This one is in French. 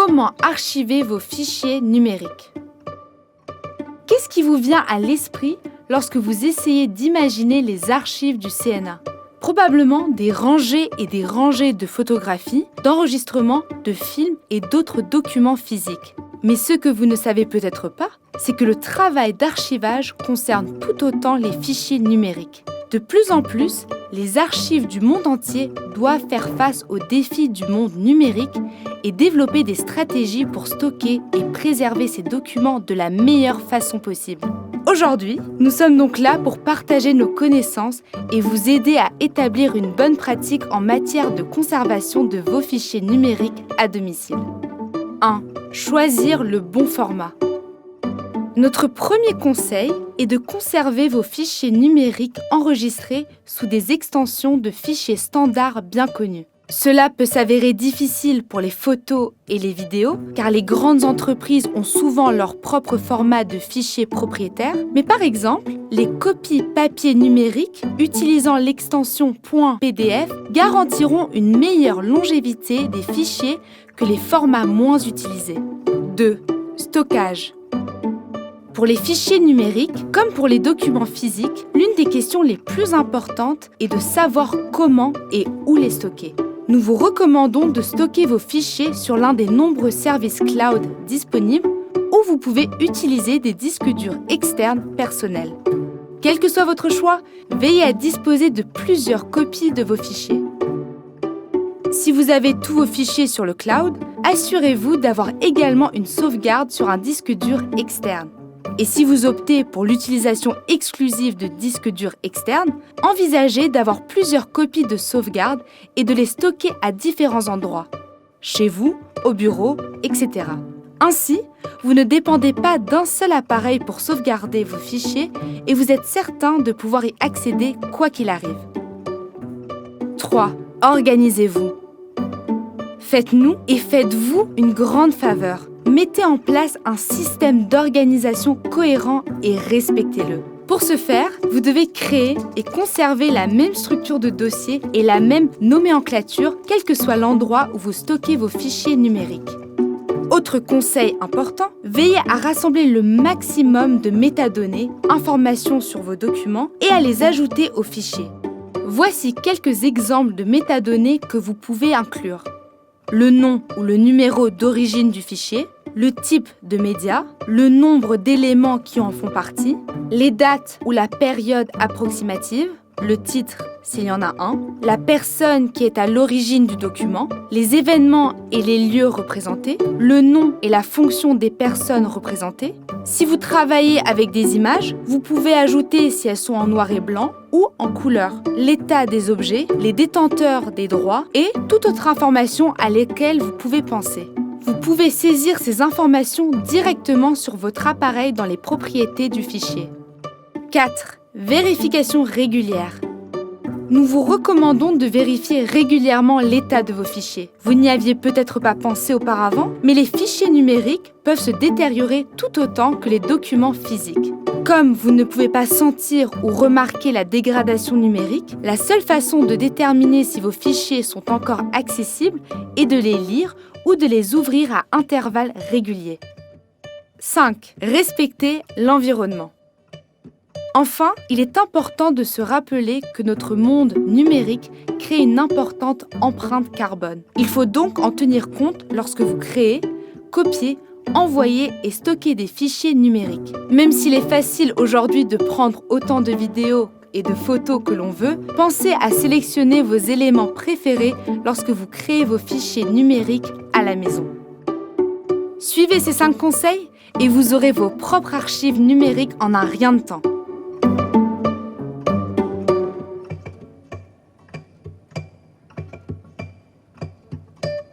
Comment archiver vos fichiers numériques? Qu'est-ce qui vous vient à l'esprit lorsque vous essayez d'imaginer les archives du CNA? Probablement des rangées et des rangées de photographies, d'enregistrements, de films et d'autres documents physiques. Mais ce que vous ne savez peut-être pas, c'est que le travail d'archivage concerne tout autant les fichiers numériques. De plus en plus, les archives du monde entier doivent faire face aux défis du monde numérique et développer des stratégies pour stocker et préserver ces documents de la meilleure façon possible. Aujourd'hui, nous sommes donc là pour partager nos connaissances et vous aider à établir une bonne pratique en matière de conservation de vos fichiers numériques à domicile. 1. Choisir le bon format. Notre premier conseil est de conserver vos fichiers numériques enregistrés sous des extensions de fichiers standards bien connus. Cela peut s'avérer difficile pour les photos et les vidéos, car les grandes entreprises ont souvent leur propre format de fichiers propriétaires, mais par exemple, les copies papier numérique utilisant l'extension .pdf garantiront une meilleure longévité des fichiers que les formats moins utilisés. 2. Stockage. Pour les fichiers numériques, comme pour les documents physiques, l'une des questions les plus importantes est de savoir comment et où les stocker. Nous vous recommandons de stocker vos fichiers sur l'un des nombreux services cloud disponibles ou vous pouvez utiliser des disques durs externes personnels. Quel que soit votre choix, veillez à disposer de plusieurs copies de vos fichiers. Si vous avez tous vos fichiers sur le cloud, assurez-vous d'avoir également une sauvegarde sur un disque dur externe. Et si vous optez pour l'utilisation exclusive de disques durs externes, envisagez d'avoir plusieurs copies de sauvegarde et de les stocker à différents endroits, chez vous, au bureau, etc. Ainsi, vous ne dépendez pas d'un seul appareil pour sauvegarder vos fichiers et vous êtes certain de pouvoir y accéder quoi qu'il arrive. 3. Organisez-vous. Faites-nous et faites-vous une grande faveur. Mettez en place un système d'organisation cohérent et respectez-le. Pour ce faire, vous devez créer et conserver la même structure de dossier et la même nomenclature, quel que soit l'endroit où vous stockez vos fichiers numériques. Autre conseil important, veillez à rassembler le maximum de métadonnées, informations sur vos documents et à les ajouter aux fichiers. Voici quelques exemples de métadonnées que vous pouvez inclure. Le nom ou le numéro d'origine du fichier, le type de média, le nombre d'éléments qui en font partie, les dates ou la période approximative, le titre s'il y en a un, la personne qui est à l'origine du document, les événements et les lieux représentés, le nom et la fonction des personnes représentées. Si vous travaillez avec des images, vous pouvez ajouter si elles sont en noir et blanc ou en couleur, l'état des objets, les détenteurs des droits et toute autre information à laquelle vous pouvez penser. Vous pouvez saisir ces informations directement sur votre appareil dans les propriétés du fichier. 4. Vérification régulière. Nous vous recommandons de vérifier régulièrement l'état de vos fichiers. Vous n'y aviez peut-être pas pensé auparavant, mais les fichiers numériques peuvent se détériorer tout autant que les documents physiques. Comme vous ne pouvez pas sentir ou remarquer la dégradation numérique, la seule façon de déterminer si vos fichiers sont encore accessibles est de les lire ou de les ouvrir à intervalles réguliers. 5. Respecter l'environnement. Enfin, il est important de se rappeler que notre monde numérique crée une importante empreinte carbone. Il faut donc en tenir compte lorsque vous créez, copiez, envoyez et stockez des fichiers numériques. Même s'il est facile aujourd'hui de prendre autant de vidéos et de photos que l'on veut, pensez à sélectionner vos éléments préférés lorsque vous créez vos fichiers numériques à la maison. Suivez ces 5 conseils et vous aurez vos propres archives numériques en un rien de temps.